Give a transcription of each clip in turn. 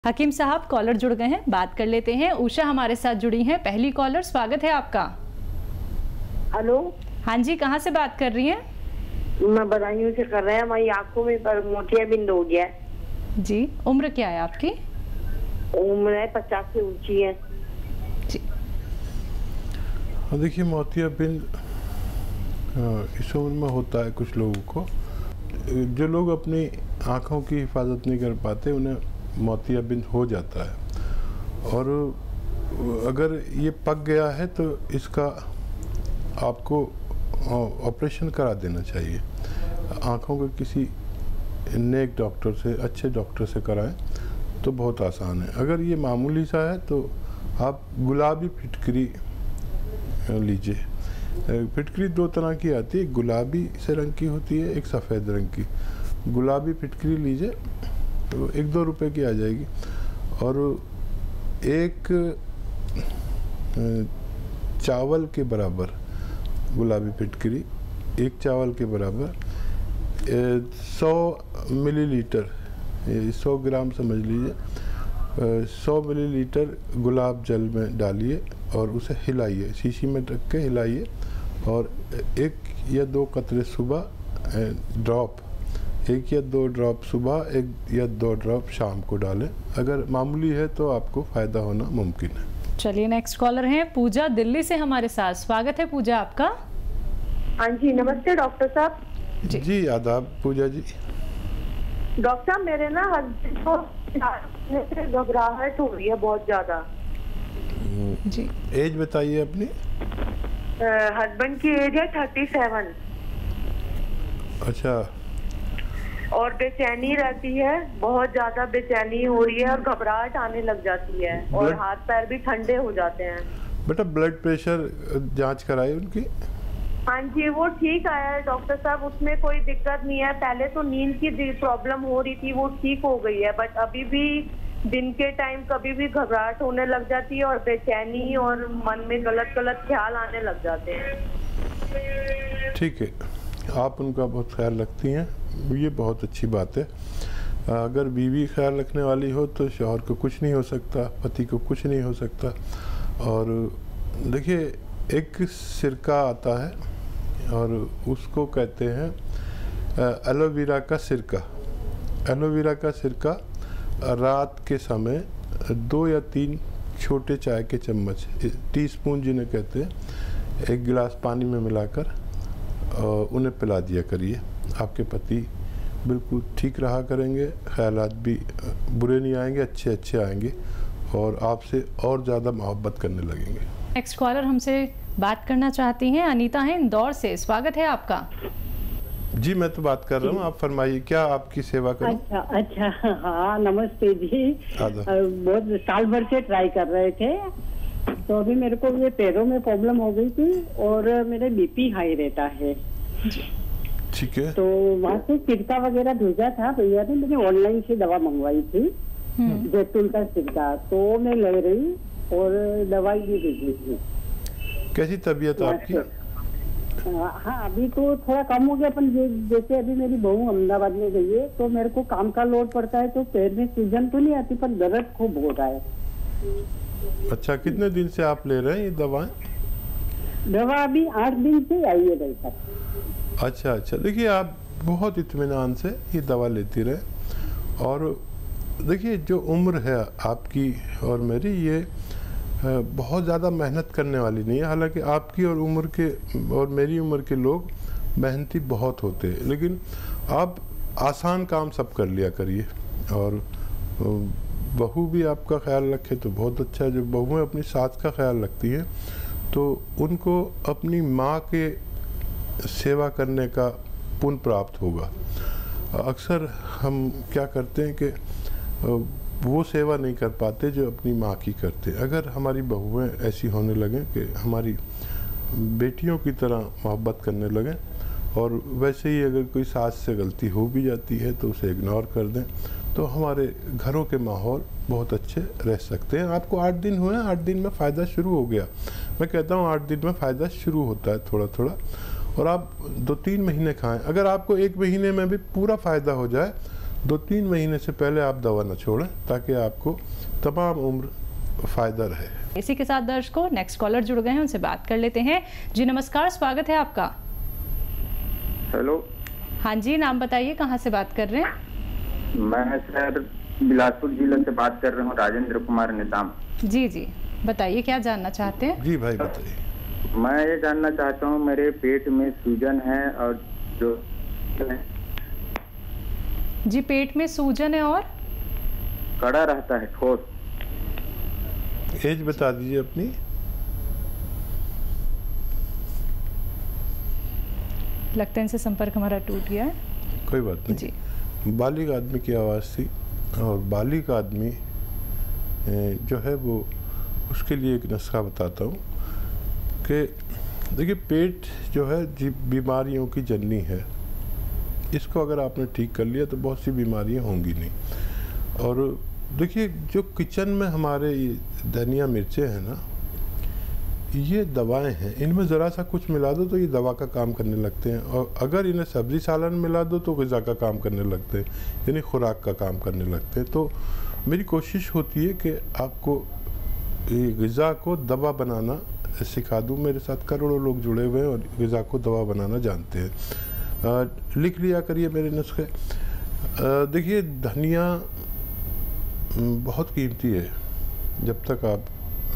हकीम साहब कॉलर जुड़ गए हैं, बात कर लेते हैं। उषा हमारे साथ जुड़ी हैं, पहली कॉलर। स्वागत है आपका। हेलो। हाँ जी, कहाँ से बात कर रही हैं? मैं बदायूं से कर रहे हैं। हमारी आंखों में पर मोतियाबिंद हो गया है। जी, उम्र क्या है आपकी? उम्र है 50 से ऊंची है जी। देखिए, मोतियाबिंद इस उम्र में होता है कुछ लोगों को। जो लोग अपनी आँखों की हिफाजत नहीं कर पाते उन्हें मोतियाबिंद हो जाता है, और अगर ये पक गया है तो इसका आपको ऑपरेशन करा देना चाहिए। आँखों के किसी नेक डॉक्टर से, अच्छे डॉक्टर से कराएं तो बहुत आसान है। अगर ये मामूली सा है तो आप गुलाबी फिटकरी लीजिए। फिटकरी दो तरह की आती है, गुलाबी से रंग की होती है, एक सफ़ेद रंग की। गुलाबी फिटकरी लीजिए तो 1-2 रुपए की आ जाएगी, और एक चावल के बराबर गुलाबी फिटकरी, एक चावल के बराबर 100 मिलीलीटर, 100 ग्राम समझ लीजिए, 100 मिलीलीटर गुलाब जल में डालिए और उसे हिलाइए, शीशी में रख के हिलाइए, और 1 या 2 कतरे सुबह ड्रॉप, 1 या 2 ड्रॉप सुबह, 1 या 2 ड्रॉप शाम को डालें। अगर मामूली है तो आपको फ़ायदा होना मुमकिन है। चलिए, नेक्स्ट कॉलर हैं पूजा दिल्ली से हमारे साथ। स्वागत है पूजा आपका। हाँ जी, नमस्ते डॉक्टर साहब। जी आदाब पूजा जी। डॉक्टर साहब, मेरे ना हस्बैंड को घबराहट हो रही है बहुत ज्यादा जी। एज बताइए अपनी। हस्बैंड की एज है 37। अच्छा। और बेचैनी रहती है, बहुत ज्यादा बेचैनी हो रही है और घबराहट आने लग जाती है, और हाथ पैर भी ठंडे हो जाते हैं। बेटा, ब्लड प्रेशर जांच कराई उनकी? हाँ जी, वो ठीक आया है डॉक्टर साहब, उसमें कोई दिक्कत नहीं है। पहले तो नींद की प्रॉब्लम हो रही थी, वो ठीक हो गई है, बट अभी भी दिन के टाइम कभी भी घबराहट होने लग जाती है और बेचैनी और मन में गलत गलत ख्याल आने लग जाते हैं। ठीक है, आप उनका बहुत ख्याल रखती हैं, ये बहुत अच्छी बात है। अगर बीवी ख्याल रखने वाली हो तो शौहर को कुछ नहीं हो सकता, पति को कुछ नहीं हो सकता। और देखिए, एक सिरका आता है और उसको कहते हैं एलोवेरा का सिरका। एलोवेरा का सिरका रात के समय 2 या 3 छोटे चाय के चम्मच, टीस्पून जिन्हें कहते हैं, 1 गिलास पानी में मिलाकर उन्हें पिला दिया करिए। आपके पति बिल्कुल ठीक रहा करेंगे, ख्यालात भी बुरे नहीं आएंगे, अच्छे अच्छे आएंगे, और आपसे और ज़्यादा मोहब्बत करने लगेंगे। नेक्स्ट कॉलर हमसे बात करना चाहती हैं, अनीता है इंदौर से। स्वागत है आपका। जी, मैं तो बात कर रहा हूँ, आप फरमाइए, क्या आपकी सेवा करूं? अच्छा, हाँ नमस्ते जी। बहुत साल भर से ट्राई कर रहे थे, तो अभी मेरे को ये पैरों में प्रॉब्लम हो गई थी और मेरे बीपी हाई रहता है। ठीक है। तो वहाँ से सिरका वगैरह भेजा था भैया ने, मैंने ऑनलाइन से दवा मंगवाई थी, जैतून का सिरका, तो मैं ले रही और दवाई भी भेजी थी। कैसी तबीयत आपकी? हाँ, अभी तो थोड़ा कम हो गया, पर जैसे अभी मेरी बहू अहमदाबाद में गई है तो मेरे को काम का लोड पड़ता है, तो पैर में सूजन तो नहीं आती पर दर्द खूब हो रहा है। अच्छा, कितने दिन से आप ले रहे हैं ये दवाएं? दवा अभी 8 दिन से आई है भाई साहब। अच्छा, देखिए, आप बहुत इत्मीनान से ये दवा लेती रहे, और देखिए, जो उम्र है आपकी और मेरी, ये बहुत ज़्यादा मेहनत करने वाली नहीं है। हालांकि आपकी और उम्र के और मेरी उम्र के लोग मेहनती बहुत होते हैं, लेकिन आप आसान काम सब कर लिया करिए। और बहू भी आपका ख्याल रखे तो बहुत अच्छा है। जो बहुएं अपनी सास का ख्याल रखती हैं तो उनको अपनी माँ के सेवा करने का पुण्य प्राप्त होगा। अक्सर हम क्या करते हैं कि वो सेवा नहीं कर पाते जो अपनी माँ की करते। अगर हमारी बहुएं ऐसी होने लगें कि हमारी बेटियों की तरह मोहब्बत करने लगें, और वैसे ही अगर कोई सास से गलती हो भी जाती है तो उसे इग्नोर कर दें, तो हमारे घरों के माहौल बहुत अच्छे रह सकते हैं। आपको 8 दिन हुए, 8 दिन में फ़ायदा शुरू हो गया। मैं कहता हूँ 8 दिन में फ़ायदा शुरू होता है थोड़ा थोड़ा, और आप 2-3 महीने खाएं। अगर आपको 1 महीने में भी पूरा फ़ायदा हो जाए 2-3 महीने से पहले आप दवा न छोड़ें ताकि आपको तमाम उम्र फ़ायदा रहे। इसी के साथ दर्शकों नेक्स्ट कॉलर जुड़ गए हैं, उनसे बात कर लेते हैं। जी नमस्कार, स्वागत है आपका। हेलो। हाँ जी, नाम बताइए, कहाँ से बात कर रहे हैं? मैं सर बिलासपुर जिले से बात कर रहा हूँ, राजेंद्र कुमार निजाम। जी जी, बताइए क्या जानना चाहते हैं? जी भाई बताइए। मैं ये जानना चाहता हूँ, मेरे पेट में सूजन है और जो जी पेट में सूजन है और कड़ा रहता है, ठोस। एज बता दीजिए अपनी। लगता है इनसे संपर्क हमारा टूट गया है। कोई बात नहीं जी। बालिग आदमी की आवाज़ थी, और बालिग आदमी जो है वो, उसके लिए एक नुस्खा बताता हूँ कि देखिए पेट जो है बीमारियों की जननी है। इसको अगर आपने ठीक कर लिया तो बहुत सी बीमारियां होंगी नहीं। और देखिए जो किचन में हमारे ये धनिया मिर्चें हैं ना, ये दवाएं हैं, इनमें ज़रा सा कुछ मिला दो तो ये दवा का काम करने लगते हैं, और अगर इन्हें सब्ज़ी सालन मिला दो तो ग़िज़ा का काम करने लगते हैं, यानी खुराक का काम करने लगते हैं। तो मेरी कोशिश होती है कि आपको ये ग़िज़ा को दवा बनाना सिखा दूँ। मेरे साथ करोड़ों लोग जुड़े हुए हैं और ग़िज़ा को दवा बनाना जानते हैं। लिख लिया करिए मेरे नुस्खे। देखिए धनिया बहुत कीमती है, जब तक आप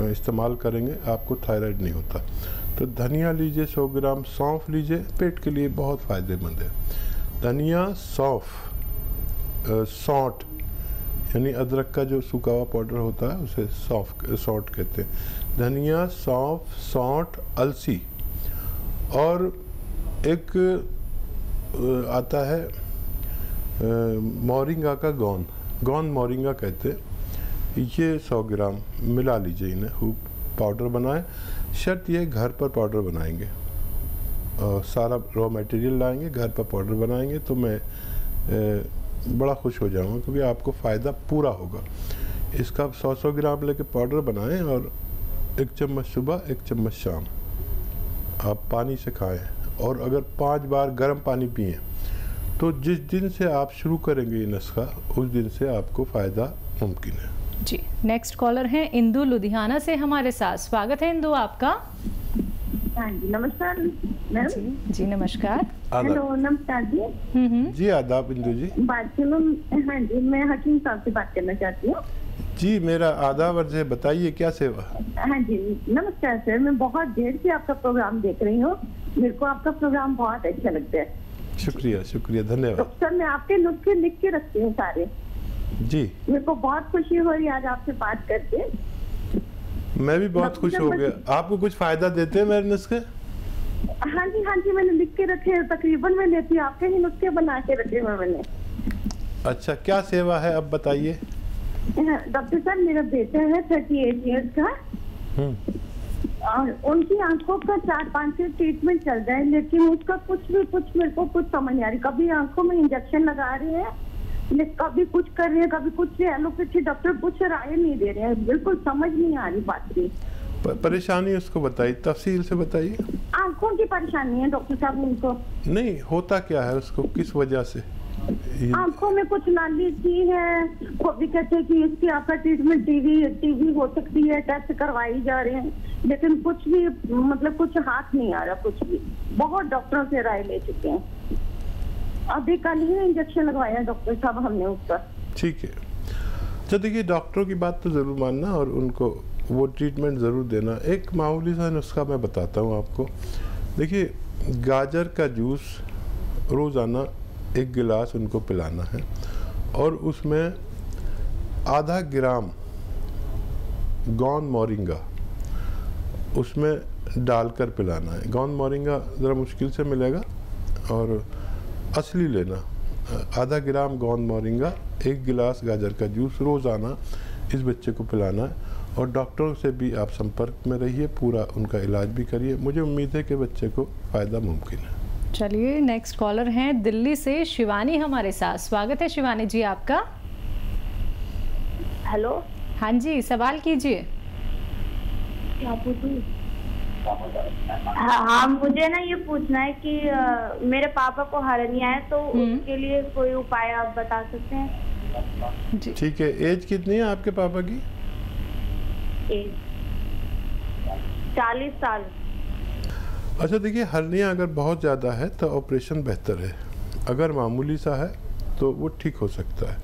इस्तेमाल करेंगे आपको थायराइड नहीं होता। तो धनिया लीजिए 100 ग्राम, सौंफ लीजिए, पेट के लिए बहुत फ़ायदेमंद है। धनिया, सौंफ, सौंठ यानी अदरक का जो सूखा हुआ पाउडर होता है उसे सौंठ कहते हैं। धनिया, सौंफ, सौंठ, अलसी, और एक आता है मोरिंगा का गोंद मोरिंगा कहते हैं। ये 100 ग्राम मिला लीजिए, इन्हें खूब पाउडर बनाएं। शर्त ये घर पर पाउडर बनाएंगे, और सारा रॉ मटेरियल लाएंगे, घर पर पाउडर बनाएंगे, तो मैं बड़ा खुश हो जाऊंगा क्योंकि आपको फ़ायदा पूरा होगा। इसका 100 ग्राम लेके पाउडर बनाएं और 1 चम्मच सुबह 1 चम्मच शाम आप पानी से खाएं। और अगर 5 बार गर्म पानी पिएं तो जिस दिन से आप शुरू करेंगे ये नुस्खा उस दिन से आपको फ़ायदा मुमकिन है। जी नेक्स्ट कॉलर हैं इंदु लुधियाना से हमारे साथ। स्वागत है इंदु आपका। हाँ जी नमस्कार मैम। जी नमस्कार। हेलो नमस्कार जी। जी आदाब इंदु जी। बात सुनो। हाँ जी मैं हकीम साहब से बात करना चाहती हूँ। जी मेरा आदाब अर्ज है, बताइए क्या सेवा। हाँ जी नमस्कार सर, मैं बहुत देर से आपका प्रोग्राम देख रही हूँ, मेरे को आपका प्रोग्राम बहुत अच्छा लगता है। शुक्रिया शुक्रिया, धन्यवाद। तो सर मैं आपके नुस्खे लिख के रखती हूँ सारे। जी मेरे को बहुत खुशी हो रही है आज आपसे बात करके। मैं भी बहुत खुश हो गया। आपको कुछ फायदा देते हैं मेरे नुस्खे? हाँ जी मैंने लिख के रखे हैं, तकरीबन मैं लेती हूँ, आपके ही नुस्खे बना के रखे हुए मैंने। अच्छा क्या सेवा है अब बताइए। डॉक्टर साहब मेरा बेटा है 38 ईयर्स का, और उनकी आंखों का 4-5 से ट्रीटमेंट चल रहा है, लेकिन उसका कुछ मेरे को कुछ समझ नहीं आ रही। कभी आंखों में इंजेक्शन लगा रहे हैं, कभी कुछ कर रहे हैं, कभी कुछ। एलोपैथी डॉक्टर कुछ राय नहीं दे रहे हैं, बिल्कुल समझ नहीं आ रही बात की। परेशानी उसको बताइए, तफसील से बताइए। आंखों की परेशानी है डॉक्टर साहब उनको। नहीं होता क्या है उसको, किस वजह से? आंखों में कुछ नाली सी है, वो भी कहते हैं कि इसकी आपका ट्रीटमेंट टीवी हो सकती है, टेस्ट करवाई जा रहे हैं, लेकिन कुछ भी मतलब कुछ हाथ नहीं आ रहा, कुछ भी। बहुत डॉक्टरों से राय ले चुके हैं, अभी कल ही इंजेक्शन लगवाया डॉक्टर साहब हमने उसका। ठीक है, तो देखिए डॉक्टरों की बात तो ज़रूर मानना और उनको वो ट्रीटमेंट ज़रूर देना। एक मामूली सा नुस्खा मैं बताता हूँ आपको। देखिए गाजर का जूस रोज़ाना 1 गिलास उनको पिलाना है, और उसमें आधा ग्राम गोंद मोरिंगा उसमें डालकर पिलाना है। गोंद मोरिंगा ज़रा मुश्किल से मिलेगा और असली लेना। आधा ग्राम गोंद मोरिंगा, 1 गिलास गाजर का जूस रोज़ाना इस बच्चे को पिलाना है, और डॉक्टरों से भी आप संपर्क में रहिए, पूरा उनका इलाज भी करिए। मुझे उम्मीद है कि बच्चे को फ़ायदा मुमकिन है। चलिए नेक्स्ट कॉलर हैं दिल्ली से शिवानी हमारे साथ। स्वागत है शिवानी जी आपका। हेलो। हाँ जी सवाल कीजिए। क्या पूछूं? हाँ, मुझे ना ये पूछना है कि मेरे पापा को हर्निया है, तो उसके लिए कोई उपाय आप बता सकते हैं? ठीक है। एज कितनी है आपके पापा की? एज 40 साल। अच्छा, देखिए, हर्निया अगर बहुत ज़्यादा है तो ऑपरेशन बेहतर है, अगर मामूली सा है तो वो ठीक हो सकता है।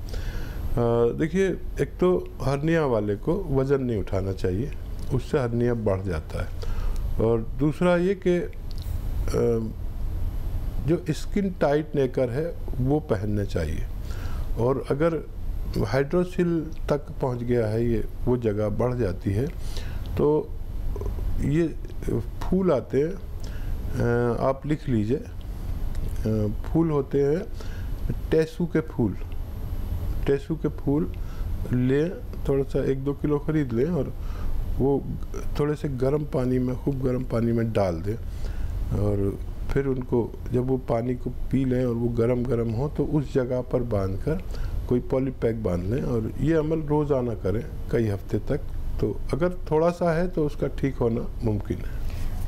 देखिए, एक तो हर्निया वाले को वज़न नहीं उठाना चाहिए, उससे हर्निया बढ़ जाता है। और दूसरा ये कि जो स्किन टाइट नेकर है वो पहनने चाहिए। और अगर हाइड्रोसिल तक पहुंच गया है, ये वो जगह बढ़ जाती है, तो ये फूल आते हैं, आप लिख लीजिए, फूल होते हैं टेसू के फूल। टेसू के फूल लें, थोड़ा सा 1-2 किलो खरीद लें और वो थोड़े से गर्म पानी में, खूब गर्म पानी में डाल दें, और फिर उनको जब वो पानी को पी लें और वो गरम गरम हो तो उस जगह पर बांधकर कोई पॉलीपैक बांध लें, और ये अमल रोज़ाना करें कई हफ्ते तक। तो अगर थोड़ा सा है तो उसका ठीक होना मुमकिन है।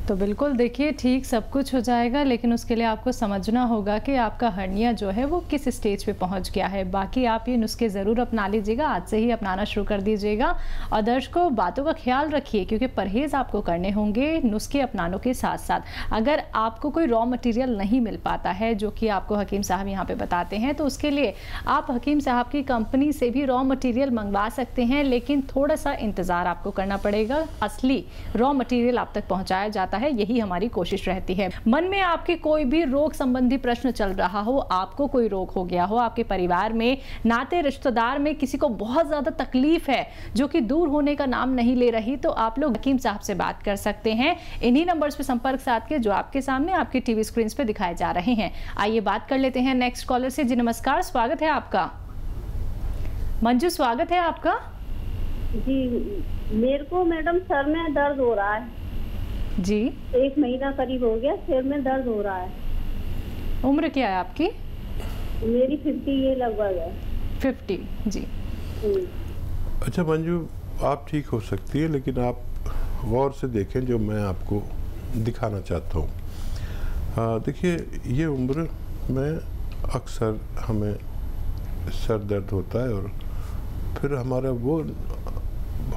तो बिल्कुल देखिए, ठीक सब कुछ हो जाएगा, लेकिन उसके लिए आपको समझना होगा कि आपका हर्निया जो है वो किस स्टेज पे पहुंच गया है। बाकी आप ये नुस्खे ज़रूर अपना लीजिएगा, आज से ही अपनाना शुरू कर दीजिएगा। और दर्शकों, बातों का ख्याल रखिए, क्योंकि परहेज़ आपको करने होंगे नुस्खे अपनानों के साथ साथ। अगर आपको कोई रॉ मटीरियल नहीं मिल पाता है, जो कि आपको हकीम साहब यहाँ पर बताते हैं, तो उसके लिए आप हकीम साहब की कंपनी से भी रॉ मटीरियल मंगवा सकते हैं, लेकिन थोड़ा सा इंतज़ार आपको करना पड़ेगा। असली रॉ मटीरियल आप तक पहुँचाया जाता है, यही हमारी कोशिश रहती है। मन में आपके कोई भी रोग संबंधी प्रश्न चल रहा हो, आपको कोई रोग हो गया हो, आपके परिवार में, नाते रिश्तेदार में किसी को बहुत ज्यादा तकलीफ है जो कि दूर होने का नाम नहीं ले रही, तो आप लोग हकीम साहब से बात कर सकते हैं इन्हीं नंबर्स पे संपर्क साध के, जो आपके सामने आपकी टीवी स्क्रीन पे दिखाए जा रहे हैं। आइए बात कर लेते हैं नेक्स्ट कॉलर से। जी नमस्कार, स्वागत है आपका। मंजू, स्वागत है आपका। जी, मेरे को मैडम सर में दर्द हो रहा है जी। 1 महीना करीब हो गया, सिर में दर्द हो रहा है। उम्र क्या है आपकी? मेरी 50 ये लगभग है। 50 जी। अच्छा मंजू, आप ठीक हो सकती है, लेकिन आप गौर से देखें जो मैं आपको दिखाना चाहता हूँ। देखिए, ये उम्र में अक्सर हमें सर दर्द होता है, और फिर हमारा वो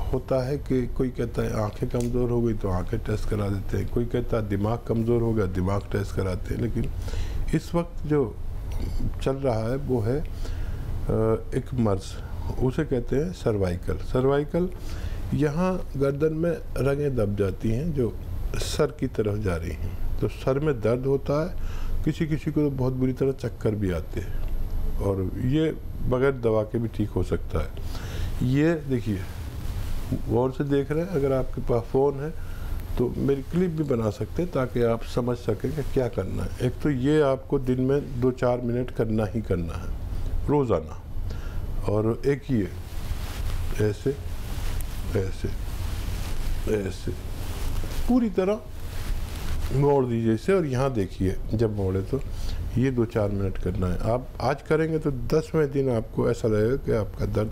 होता है कि कोई कहता है आंखें कमज़ोर हो गई तो आंखें टेस्ट करा देते हैं, कोई कहता है दिमाग कमज़ोर हो गया, दिमाग टेस्ट कराते हैं। लेकिन इस वक्त जो चल रहा है वो है एक मर्ज, उसे कहते हैं सर्वाइकल। सर्वाइकल, यहाँ गर्दन में रगें दब जाती हैं जो सर की तरफ जा रही हैं, तो सर में दर्द होता है। किसी किसी को तो बहुत बुरी तरह चक्कर भी आते हैं, और ये बगैर दवा के भी ठीक हो सकता है। ये देखिए, गौर से देख रहे हैं, अगर आपके पास फ़ोन है तो मेरी क्लिप भी बना सकते हैं ताकि आप समझ सकें कि क्या करना है। एक तो ये आपको दिन में 2-4 मिनट करना ही करना है रोज़ाना, और एक ये ऐसे ऐसे ऐसे पूरी तरह मोड़ दीजिए इसे, और यहाँ देखिए जब मोड़े तो ये 2-4 मिनट करना है। आप आज करेंगे तो 10वें दिन आपको ऐसा लगेगा कि आपका दर्द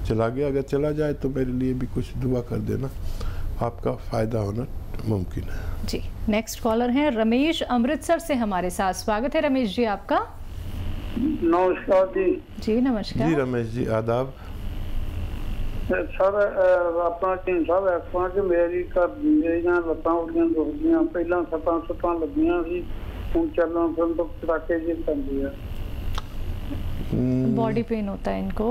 चला गया। अगर चला जाए तो मेरे लिए भी कुछ दुआ कर देना, आपका फ़ायदा होना मुमकिन है। जी, नेक्स्ट कॉलर हैं रमेश अमृतसर से हमारे साथ। स्वागत है रमेश जी आपका। नमस्कार जी। जी नमस्कार जी रमेश जी, आदाब। सर अपना टीम साहब ऐसा कि मेरी मेरियां लत्तां उड़ियां दुखदियां, पहला सट्टां लगियां सी, हुण चलण फिरन तो चटाके जी पैंदी है। बॉडी पेन होता है इनको।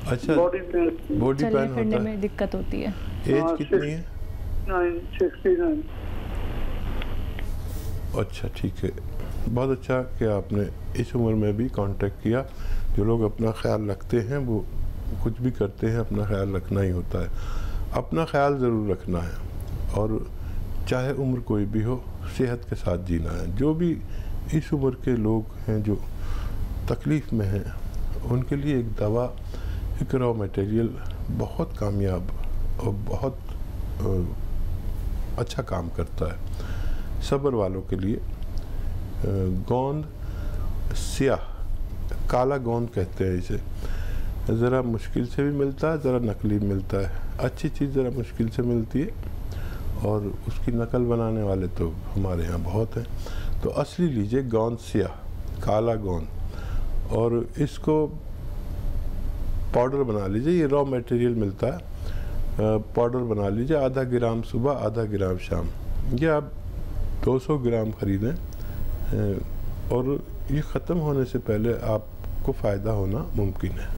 अच्छा, बॉडी पेन होता है, में दिक्कत होती है। एज कितनी है? 69। अच्छा ठीक है, बहुत अच्छा कि आपने इस उम्र में भी कांटेक्ट किया। जो लोग अपना ख्याल रखते हैं वो कुछ भी करते हैं, अपना ख्याल रखना ही होता है। अपना ख्याल ज़रूर रखना है, और चाहे उम्र कोई भी हो, सेहत के साथ जीना है। जो भी इस उम्र के लोग हैं जो तकलीफ़ में हैं, उनके लिए एक दवा, एक रॉ मटेरियल बहुत कामयाब और बहुत अच्छा काम करता है। सब्र वालों के लिए गोंद स्याह, काला गोंद कहते हैं इसे, ज़रा मुश्किल से भी मिलता है, ज़रा नकली मिलता है। अच्छी चीज़ ज़रा मुश्किल से मिलती है, और उसकी नकल बनाने वाले तो हमारे यहाँ बहुत हैं। तो असली लीजिए गोंद सिया, काला गोंद, और इसको पाउडर बना लीजिए। ये रॉ मटेरियल मिलता है, पाउडर बना लीजिए, आधा ग्राम सुबह आधा ग्राम शाम। ये आप 200 ग्राम खरीदें और ये ख़त्म होने से पहले आपको फ़ायदा होना मुमकिन है।